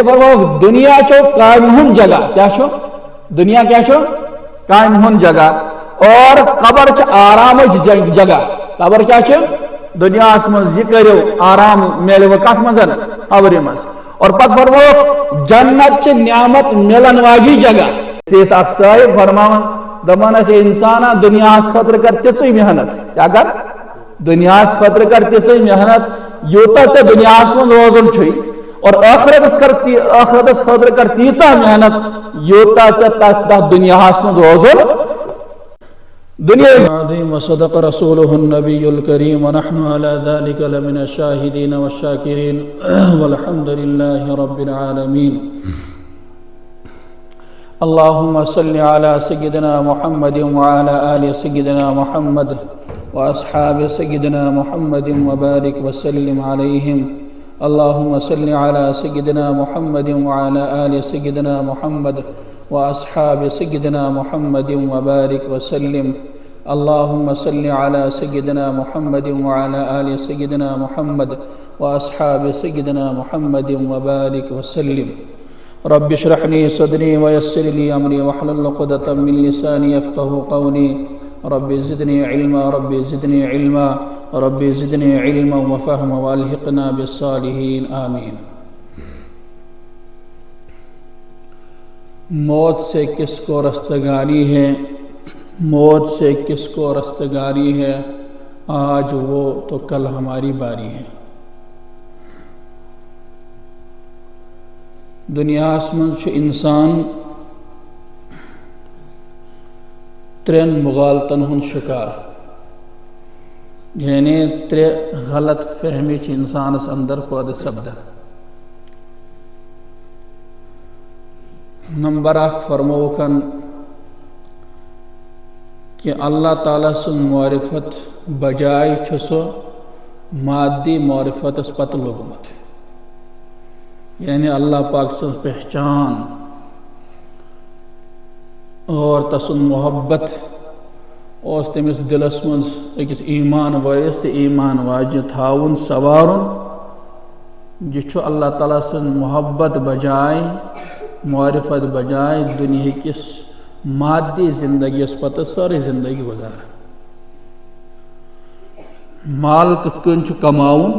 فرمو دنیا چھو کامہ ہن جگہ کیا چھو دنیا کیا چھو کامہ ہن جگہ اور قبر چھ آرام جگہ قبر کیا چھو دنیا اسمز یہ کرو آرام میلے وقت مزن قبر مز اور پت فرمو جنت چھ نعمت ملن واجی جگہ اس اکسائی فرماون دمان سے انسانا دنیا اس خطر کر تیسوی محنت کیا کر دنیا اس خطر کر تیسوی محنت یوتا سے دنیا اس من روزن چھوئی اور آخرت اس خطر کر تیسا محنت یوتا سے تا دنیا اس من روزن دنیا عظیم وصدق رسوله النبي الكريم ونحن على ذلك لمن الشاهدين والشاكرين والحمد لله رب العالمين اللهم صل على سيدنا محمد وعلى آل سيدنا محمد وأصحاب سيدنا محمد وبارك وسلم عليهم اللهم صل على سيدنا محمد وعلى آل سيدنا محمد وأصحاب سيدنا محمد وبارك وسلم اللهم صل على سيدنا محمد وعلى آل سيدنا محمد وأصحاب سيدنا محمد وبارك وسلم رب اشرح لي صدري ويسر لي أمري واحلل عقدة من لساني يفقهوا قولي رب زدني علما رب زدني علما رب زدني علما وفهما والحقنا بالصالحين آمين موت سے کس کو رستگاری ہے موت سے کس کو رستگاری ہے آج وہ تو کل ہماری باری ہے دنیا من انسان ترین مغالطن ہن شکار یعنی ترے غلط فہمی انسان اس اندر پود سپدن نمبر 1 فرموکن کہ اللہ تعالیٰ سن معرفت بجائے چھسو مادی معرفت اس پتہ لوگمت یعنی اللہ پاک سن پہچان اور تسن محبت اس تمس دلس من اکس ایمان وائس تو ایمان واجہ تھاون سوارن یہ اللہ تعالیٰ سن محبت بجائے معرفت بجائے دنیا کس مادی زندگی اس پتہ ساری زندگی گزار مال کت کن کماؤن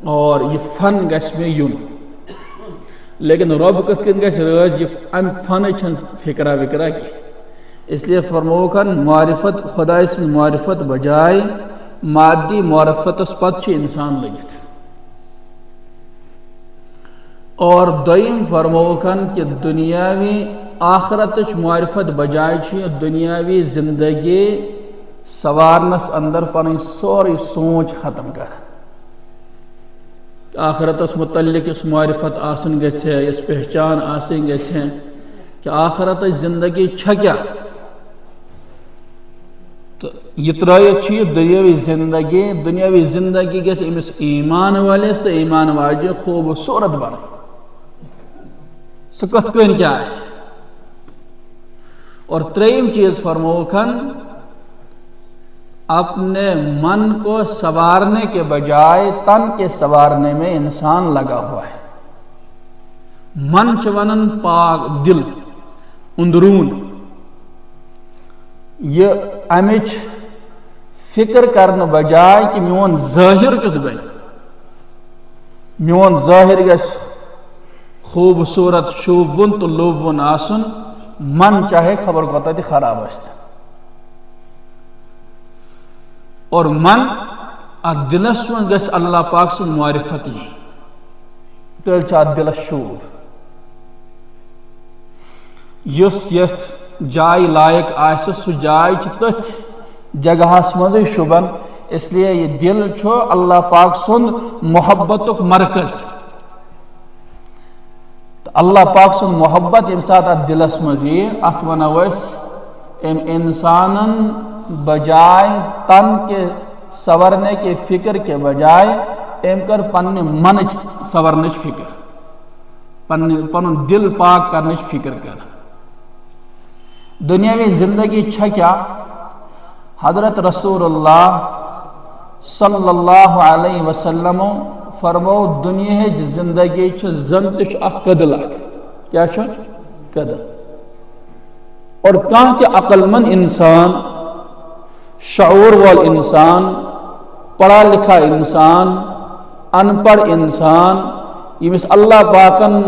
اور یہ فن گھس میں یون لیکن رب کت کن گھس روز یہ ام فن چھن فکرہ وکرہ کی اس لیے فرموکن معرفت خدا سے معرفت بجائے مادی معرفت اس پتہ انسان لگت اور دویم فرموکن کہ دنیاوی آخرت معرفت بجائے دنیاوی زندگی سوارنس اندر پن سوری سوچ ختم کر آخرت متعلق اس معرفت آسن گھے اس پہچان آسن گھے کہ آخرت زندگی کیا تو یہ ترائیت دنیاوی زندگی گھس امس ایمان والس تو ایمان واجہ خوبصورت بن سہ کت کن کیا اور تریم چیز فرموکن اپنے من کو سنوارنے کے بجائے تن کے سنوارنے میں انسان لگا ہوا ہے من چونن پاک دل اندرون یہ امچ فکر کرنے بجائے کہ میون ظاہر کت بن میون ظاہر گھس خوبصورت شوبون تو لوبون آسن من چاہے خبر کوتا تھی خراب است اور من دلس من گس اللہ پاک سن معرفتی تیل چاہ دلس شوب یس یت جائے لائق آسے سو جائے تتھ جگہ مزے شبن اس لیے یہ دل چھو اللہ پاک سن محبتک مرکز اللہ پاک سن محبت یم سات دلس مزی ات ونوس انسانن بجائے تن کے سورنے کے فکر کے بجائے ام کر پن من سورنچ فکر پن دل پاک کرنچ فکر کر دنیاوی زندگی کیا حضرت رسول اللہ صلی اللہ علیہ وسلم فرمو دنیا زندگی زن تدل کیا قدل اور کہ عقل مند انسان شعور وال انسان پڑھا لکھا انسان ان پڑھ انسان یمس اللہ پاکن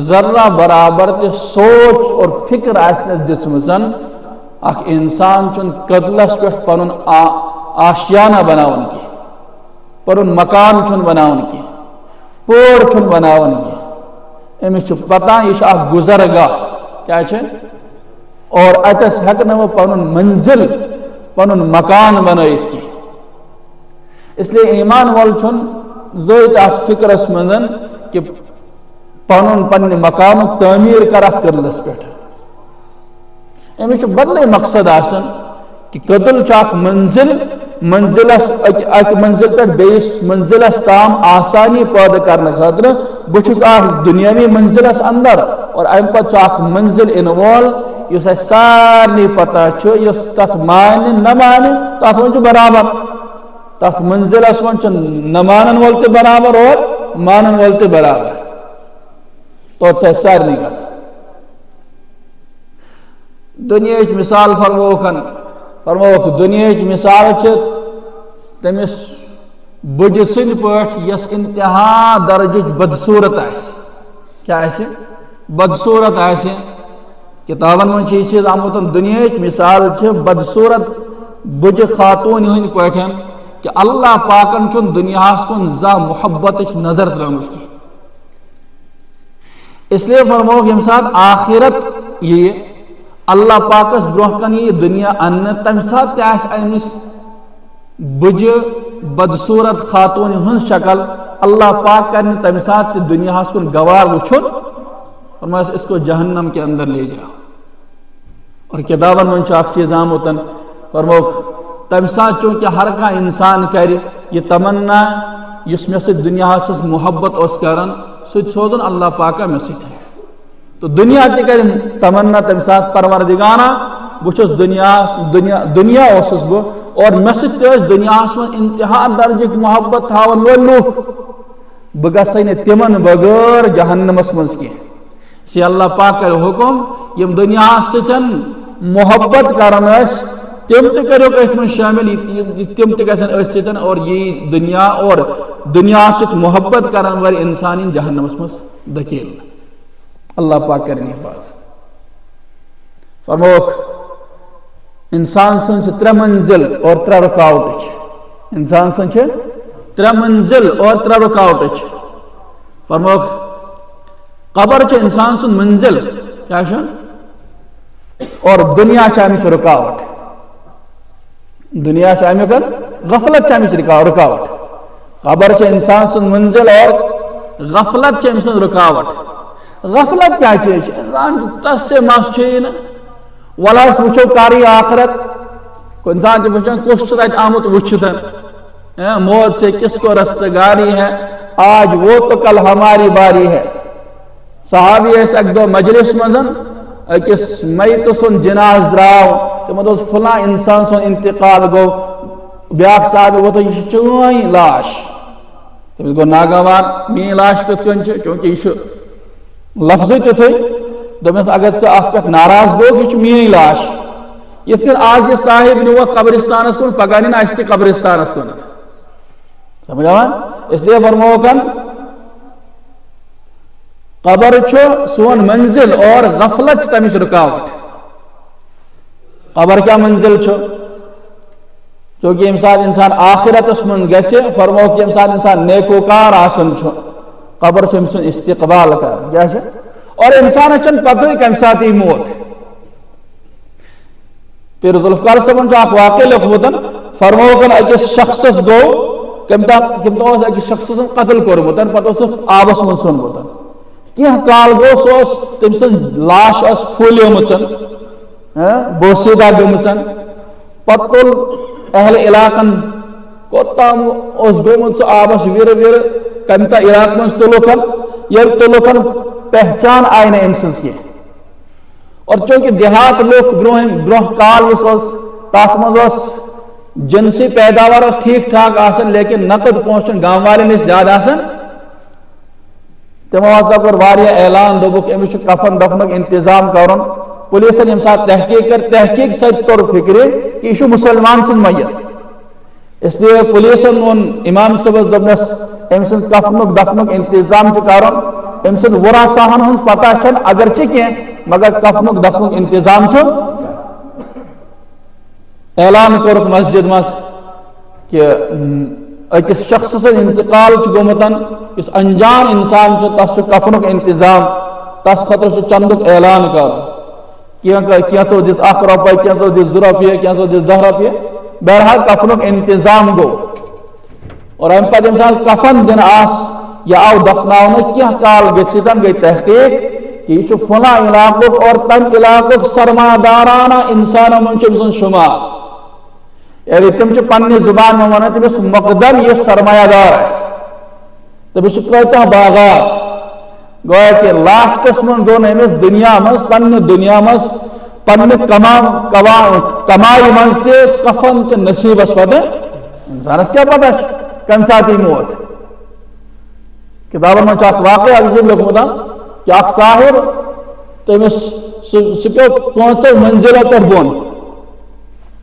ذرہ برابر تے سوچ اور فکر آسنس جسمزن اخ انسان چن قدلس پہ پن آشیانہ بناون کی پن مکان چن بناون کی پور چن بناون کی امس پتہ یہ اخ گزرگاہ کیا اور اتس ہیکن وہ پن منزل پن مکان بنائت کی اس لیے ایمان وول چھن زیت ات فکرس مندن کہ پن مکان تعمیر کرت قدلس پہ امس بدلے مقصد آسن کہ قدل اخ منزلس اک منزل پہ بیس منزلس تام آسانی پیدا کرنے خاطر بچس اخ دنیاوی منزلس اندر اور ام پتہ اخ منزل ان وول اس سارے پتہ اس تک مان نہ مان تک من برابر تک منزلس من نہ مانن وول تہ برابر اور مانن وول تہ برابر تو سارے گھس دنیا مثال فرموک دنیا مثال تمس بج سند پہ یس انتہا درج بدصورت کیا بدصورت کتابن من یہ چیز آمت دنیا مثال بدصورت بج خاتون ہند پہ کہ اللہ پاکن چون دنیا کن زا محبت نظر ترمز کی اس لیے فرموک یم سات آخرت یہ اللہ پاکس برہ کن یہ دنیا ان تم سات امس بج بدصورت خاتون ہن شکل اللہ پاک کر تم سات دنیا کن گوار وچھن فرمایا اس کو جہنم کے اندر لے جاؤ اور کتابن من اخ چیز آمت فرموک تم سات چونکہ ہر کا انسان کر یہ تمنا اس میں سے دنیا سے محبت اس کرن سوزن اللہ پاکا میں ست تو دنیا تہ کر تمنا تم سات پروردگارہ بچس دنیا اوسس بہ اور میں ست دنیا من انتہا درجک محبت تھاون وول لوک بہ گژھے نہ تمن بغیر جہنمس مز کی سی اللہ پاک کر حکم یم دنیا ستن محبت کرن تم تہ کرو اس من شامل تم تہ گژھن اس ستن اور یہ دنیا اور دنیا ست محبت کرن ور انسان جہنمس مز دھکیل اللہ پاک کرن حفاظت فرموک انسان سن ترے منزل اور ترے رکاوٹ انسان سن ترے منزل اور ترے رکاوٹ فرموک قبر انسان سن منزل کیا اور دنیا امچ رکاوٹ دنیا امیک غفلت امچ رکاوٹ قبر انسان سن منزل اور غفلت امس رکاوٹ غفلت کیا چیز انسان تس سے مس ولس وچو کاری آخرت انسان وچان کس تک آمت وچھتن موت سے کس کو رستگاری ہے آج وہ تو کل ہماری باری ہے صحابی ایس ایک دو مجلس مزن اکس میت سن جناز دراو تمہ دوس فلاں انسان سن انتقال گو بیاک صاحب وہ تو یہ چوئیں لاش تمس گو ناگوار می لاش کت کن چونکہ یہ لفظ تھی دمس اگر سے اخ پہ ناراض گو کہ می لاش یت کن آج یہ صاحب نو قبرستانس کن پگہ اس تہ قبرستانس کن سمجھ آ اس لیے فرموکن قبر سون منزل اور غفلت تمس رکاوٹ قبر کیا منزل چونکہ یم سات انسان آخرتس من گژھِ فرموک یم سات انسان نیکوکار آسن قبر ام سن استقبال کر کیا اور انسان چن پتہ کم سات یہ موت پھر ذوالفقار صاحب اخ واقع لکھمت فرموکن اکس شخصس گو کم دہ اکس شخص قتل کورمت پتہ آبس من ژھنمت کی کال گو سو تم سن لاش اس پھولیمت بوسیدہ گمسن پتہ تل اہل علاقن کوتام اس گومت سہ آبس ور ور کمتا علاق من تلوکن یل تلوکن پہچان آئی نا ام سن کی اور چونکہ دیہات لوگ برہ کال تک مز جنسی پیداوار ٹھیک ٹھاک آسن لیکن نقد پہنچن گام والن زیادہ آسن تمو ہسا کور واریاہ اعلان دوبک امس کفن دفنک انتظام کرن پولیسن یم سات تحقیق کر تحقیق ست طور فکر کہ یہ مسلمان سن میت اس لیے پولیسن اون امام صبح دبنس ام سن کفنک دفنک انتظام کرن ام سن ورثاہن ہن پتہ چھن اگرچہ کی مگر کفنک دفنک انتظام چھ اعلان کورک مسجد مز کہ اکس شخص سے انتقال گومتن اس انجان انسان تس کفنک انتظام تس خطر چندک اعلان کر کیسو دس 1 روپے کیسو دس 2 روپے کیسو دس 10 روپے بہرحال کفنک انتظام گو اور ام پتہ انسان کفن دن آس یا آو دفناؤن کیا کال گھتن گئی تحقیق کہ یہ فلاں علاقہ اور تم علاقہ سرمایہ دارانہ انسان من شمار یعنی تم پنہ زبان میں ونان تمس مقدم یہ سرمایہ دار تمس کتہ باغات گویا کہ لاسٹس من گو امس دنیا مز پنہ دنیا مز پنہ کمائی مز تہ کفن تہ نصیبس پتہ انسانس کیا پتہ کم سات موت کتابن من واقعہ لکھمت کہ اخ ساحر تمس سہ پیو 5 منزلوں پہ بون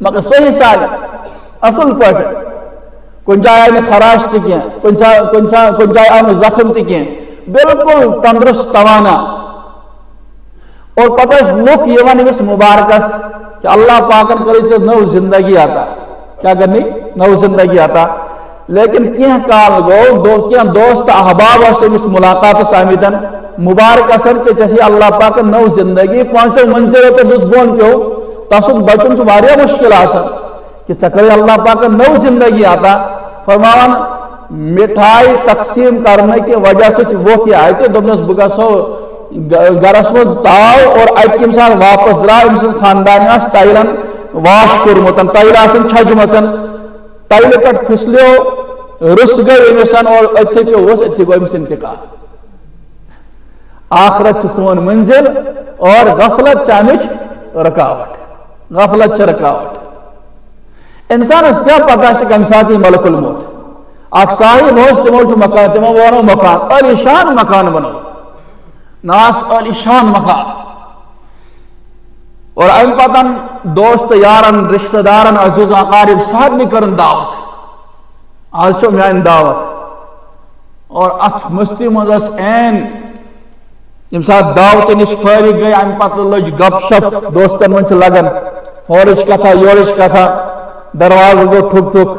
مگر صحیح سال اصل پہ کن جائے آئی خراش تھی کن جائے آئی زخم تھی بالکل تندرست توانا اور پتہ لوگ یہ امس مبارکس کہ اللہ پاکن کر نو زندگی عطا کیا کرنی نو زندگی عطا لیکن کیا کال گو کیا دوست احباب امس ملاقات آمتن مبارک اثر کہ جیسے اللہ پاکن نو زندگی 5 منزلوں پہ دس بون پیو تس بچن واریاہ مشکل آسان کہ ثے اللہ پاک نو زندگی عطا فرمان مٹھائی تقسیم کرنے کی وجہ سے وہ کیا آئے کہ دبنس بہ گسو گرس مز ژاو اور اتہ یم سات واپس درا ام سن خاندان آس ٹائلن واش کورمتن ٹائل آسن چھجمژن ٹائل پہ پھسلیو رس گئی امسن اور اتھے پیو اتھے گو امس انتقال آخرت سون منزل اور غفلت امچ رکاوٹ غفلت رکاوٹ انسانس کیا پتہ کم سات ملک الموت اخ صاحب تمو مکان تمو ونو مکان عالی شان مکان بنو ناس عالی شان مکان اور ام پتن دوست یارن رشتہ دارن عزیز اقارب سارے کرن دعوت آج چھ میان دعوت اور ات مستی مز این یم سات دعوت نش فارغ گئی ام پتہ لج گپ شپ دوستن من لگن ہورچ کتھا یورچ کتھا دروازہ گو ٹھک ٹھک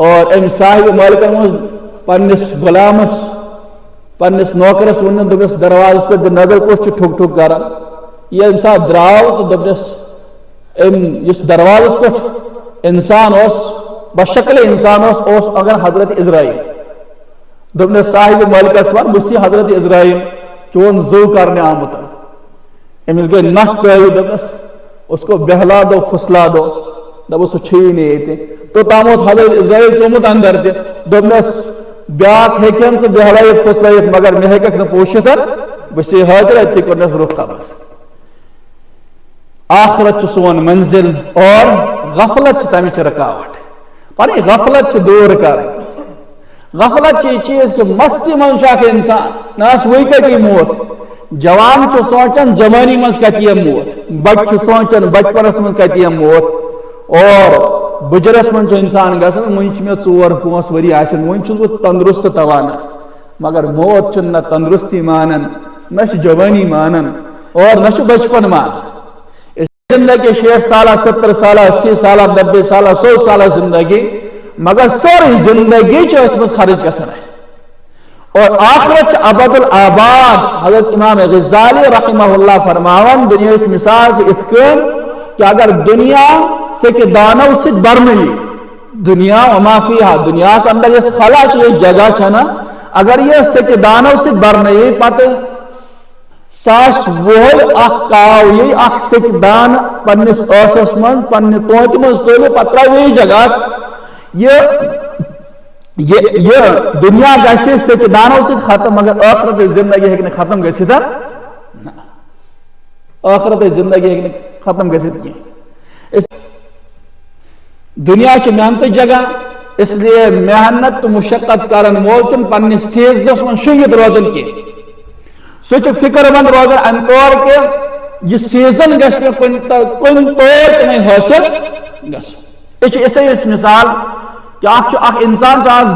اور ام صاحب مالکن مز پنس غلامس پنس نوکرس ون دس دروازہ پہ نظر کس ٹھک ٹھک کران یہ ام سات دراو تو دس اس دروازہ پہ انسان بشکل انسان اگر حضرت اسرائیل دس صاحب مالکس ون بس حضرت اسرائیل چون زو کرنے آمت امس گئی نک تھی دس اس کو بہلا دو پھسلا دو دب سہ چھی نہیں تو تام حضرت اسرائیل چومت اندر دس بیاکھ ہیکن سہ بہلائت پھسلائت مگر مے ہیکھ نہ پوشت بس حاضر اتہ کورنس رخ قبض آخرت سون منزل اور غفلت تمچ رکاوٹ پنی غفلت دور کر غفلت یہ چیز کہ مستی من اخ انسان ناس وی کتی موت جوان سوچان جوانی مز کتی موت بچ سوچان بچپنس مز کتی موت اور بجرس من انسان گھن ون میں 4-5 وری آسن ون بہ تندرست توانا مگر موت نہ تندرستی مانن نہ جوانی مانن اور نہ بچپن مان زندگی 60 سالہ 70 سالہ 80 سالہ 90 سالہ 100 سالہ زندگی مگر سوری زندگی ات مز خرچ گھن اور آخرت ابد الآباد حضرت امام غزالی رحمہ اللہ فرماون دنیا مثال سے اتکن کہ اگر دنیا سے کہ دانو سے برنی دنیا وما فیہا دنیا سے اندر یہ خلا چاہیے جگہ چھنا اگر یہ سے کہ دانو سے برنی پتہ ساس وول اخ کاو یہ اخ سک دان پنس اوسس من پن توت من تولے پترا وہی جگہ یہ دنیا گھے سے کہ دانو سے ختم مگر آخرت زندگی ہے ختم گھت آخرت زندگی ہے ختم گھت کی دنیا چھ محنت جگہ اس لیے محنت تو مشقت کرن وول چھن پنہ سیزنس من شنگت روزن کی سہ فکر مند روزان ام طور کہ یہ سیزن گھس میں کن طور تمہیں حاصل گھس یہ اسے اس مثال کہ اخ انسان آز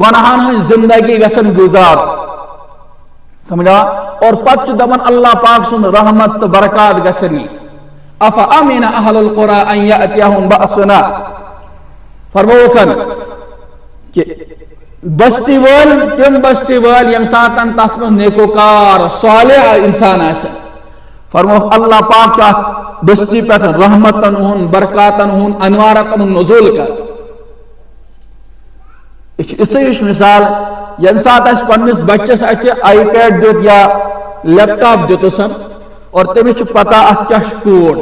گناہن ہن زندگی گھن گزار سمجھا اور پتہ دپان اللہ پاک سن رحمت تو برکات گھنی افا امن اہل القرى ان یاتیہم باسنا فرموکن کہ بستی وال تم بستی وال یم ساتن تات من نیکوکار صالح انسان آسن فرمو اللہ پاک چاہ بستی پہ رحمتن ہون برکاتن ہون انوارتن ہون نزول کر اسے مثال یم سات اس پنس بچس اتہ آئی پیڈ دیت یا لیپ ٹاپ دیتسن اور تمس پتہ ات کیا کوڈ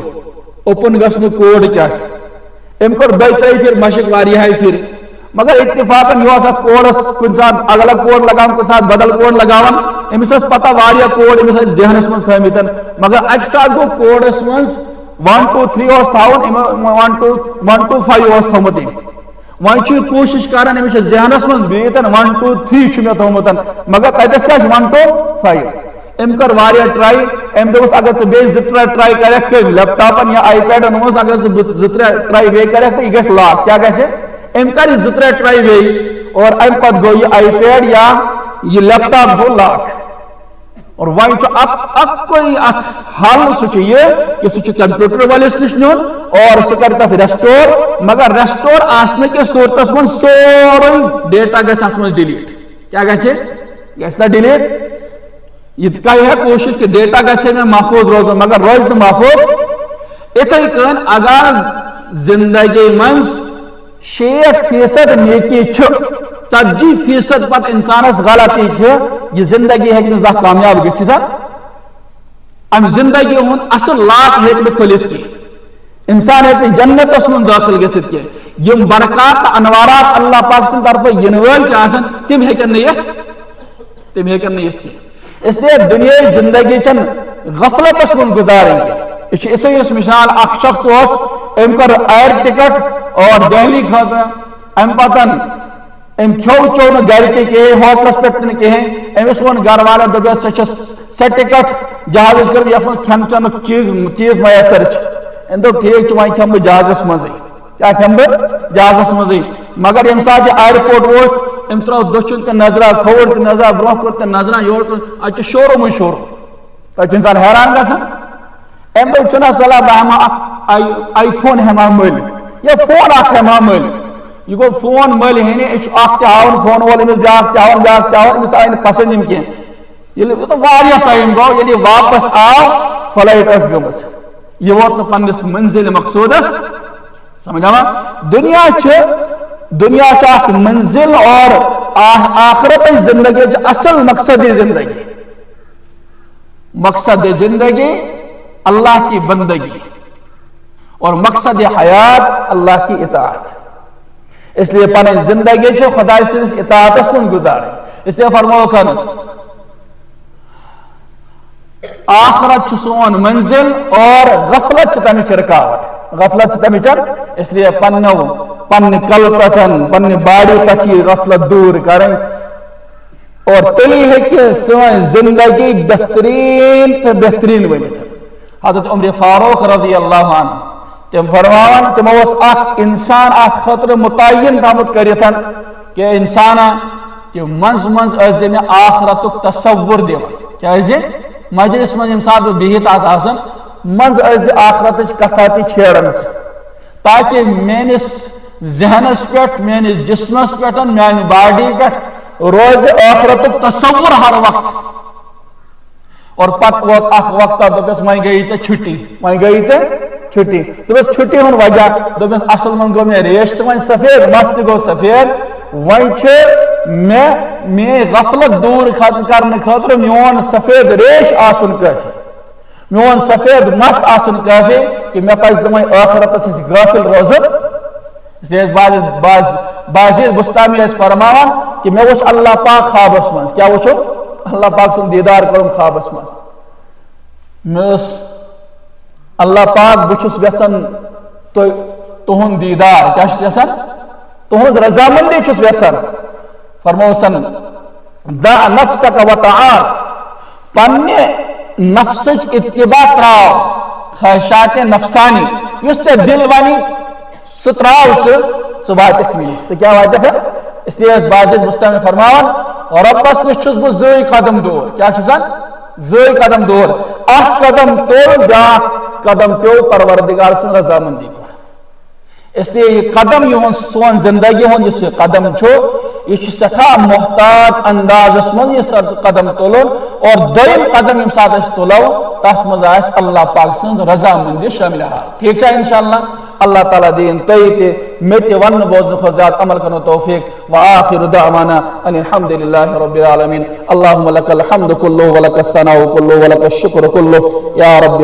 اوپن گھن کوڈ کیا ام کور دۄیہِ ترٛیٚیہِ پھر مشق واریاہے پھر مگر اتفاقن یہ ات کوڈس کن سات الگ الگ کوڈ لگان کن سات بدل کوڈ لگاون امس پتہ واریاہ کوڈ امس ذہنس من تھمتن مگر اکہ سات گو کوڈس من 1 2 3 تھاون 1 2 5 تھومت وۄنۍ چھُ کوشش کران امس ذہنس من بہتن 1 2 3 مے تھومت مگر تتس کیا 1 2 5 ام کر واریاہ ٹرائی ام دس اگر ژٕ بیٚیہِ 2 3 ٹرائی کرکھ لیپ ٹاپن یا آئی پیڈن منٛز اگر ژٕ 2 3 ٹرائی بیٚیہِ کرکھ تو یہ گژھِ لاک کیا گژھِ ام کر 2 3 ٹرائی بیٚیہِ اور ام پتہٕ گوٚو یہ آئی پیڈ یا یہ لیپ ٹاپ گوٚو لاک اور وۄنۍ چھُ اکوے اتھ حل سُہ چھُ یہ کہ سُہ چھُ کمپیوٹر والس نش نیُن اور سُہ کر تتھ ریسٹور مگر ریسٹور آسنہٕ کِس صورتس منٛز سورُے ڈیٹا گژھِ اتھ منٛز ڈیلیٹ کیا گژھِ نا ڈیلیٹ یہ ہے کوشش کہ ڈیٹا گژھِ میں محفوظ روزن مگر روز نہٕ محفوظ اتھے کن اگر زندگی من 60% نیکی چھ 40% پتہ انسانس غلطی چھ یہ زندگی ہیکہ نہ زانٛہہ کامیاب گژھِتھ ام زندگی ہُنٛد اصل لاک ہیکہ نہٕ کھُلِتھ کینٛہہ انسان ہیکہ نہٕ جنتس منٛز دٲخل گژھِتھ کینٛہہ یم برکات تہٕ انوارات اللہ پاک سٕنٛدِ طرفہٕ یِنہٕ وٲلۍ چھِ آسان تم ہیکن نہٕ یتھ کینٛہہ اس لیے دنیا زندگی چن غفلتس من گزارن کی اسے اس مثال اخ شخص ام کر ایئر ٹکٹ اور دہلی خاطر ام پتن ام کھو چو نا گھر کے ہوٹلس پہ کہیں امس ون گھر والا دس سا ٹکٹ جہاز کر یہ کھین چن چیز میسر ام دپ ٹھیک وی کھم بہ جہازس مزے کیا کھم بہ جہازس مزے مگر یم سات یہ ایئرپورٹ ووت ام ترو دچن تہ نظرہ کھوڑ تہ نظرہ برہ کور تہ نظرہ یور اتہ شورم شور تہ انسان حیران گژھان ام دپ چنا صلاح بہ ہما آئی فون ہما مل یہ فون اخ ہما مل یہ گو فون مل ہینی اخ تہ ہاون فون وول امس بیاکھ تہ ہاون امس آئی نہ پسند یم کینٛہہ ییٚلہِ تو واریاہ ٹایم گوٚو ییٚلہِ یہِ واپس آو فلائٹ ٲس گٔمٕژ یہ ووت نہٕ پننس منزل مقصودس سمجھاوا دنیا چھ اخ منزل اور آخرت زندگی اصل مقصد زندگی اللہ کی بندگی اور مقصد حیات اللہ کی اطاعت اس لیے پن زندگی خدا سندس اطاعتس من گزاریں اس لیے فرمو کن آخرت سون منزل اور غفلت تمچ رکاوٹ غفلت تمچ اس لیے پن کل پتن پن باڑی پہ غفلت دور کریں اور تیلی ہے کہ سون زندگی بہترین تو بہترین ونت حضرت عمر فاروق رضی اللہ عنہ تم فرمان تمو اخ انسان اخ خطر متعین تامت کریتن کہ انسان کہ منز میں آخرت تصور دیوان کیا مجلس من یم سات بہت آسان منز آخرت کتھا تی چھیڑن تاکہ میانس ذہنس پہ میانس جسمس پہ میانہ باڈی پہ روز آخرت تصور ہر وقت اور پتہ ووت اخ وقت دپس وۄنۍ گٔیی ژےٚ چھُٹی دپس چھُٹی ہُنٛد وجہ دپس اصل من گوٚو مےٚ ریش تہٕ وۄنۍ سفید مس تہِ گوٚو سفید وۄنۍ چھِ مےٚ غفلت دور کرنہٕ خٲطرٕ میون سفید ریش آسُن کٲفی میون سفید مس آسُن کٲفی کہ مےٚ پزِ نہٕ وۄنۍ ٲخرتس نِش غٲفِل روزُن اسلیے بازیز بستامی ٲسۍ فرماوان کہ مےٚ وٕچھ اللہ پاک خوابس منٛز کیٛاہ وٕچھو اللہ پاک سُنٛد دیدار کوٚرُم خوابس منٛز مےٚ ٲس اللہ پاک بہٕ چھُس یژھان تہند دیدار کیا یسان تہذ رضامندی چھس یسان فرموسن دع نفسک وتعال پنہ نفسچ اتباع تراو خواہشات نفسانی یس ژے دل ونی سہ تراو سہ واتک ملس تو کیا واتک اس لیے باز مستمع فرماون ربس نش چھس بہ زی قدم دور کیا چھسان زی قدم دور اخ قدم تول بیاکھ قدم پیو پروردگار سن رضامندی کو اس لیے یہ قدم یہ سون زندگی ہوں جس قدم چھو یہ سٹھا محتاط انداز من یہ قدم تولن اور دویم قدم یم سات اس تولو تحت مزاس اللہ پاک سن رضامندی شامل ہے ٹھیک ہے انشاءاللہ اللہ تعالیٰ دین تیتے میتے ون بوزن خزات عمل کرنے توفیق وآخر دعوانا ان الحمدللہ رب العالمین اللہم لک الحمد کلو ولک الثناء کلو ولک الشکر کلو یا رب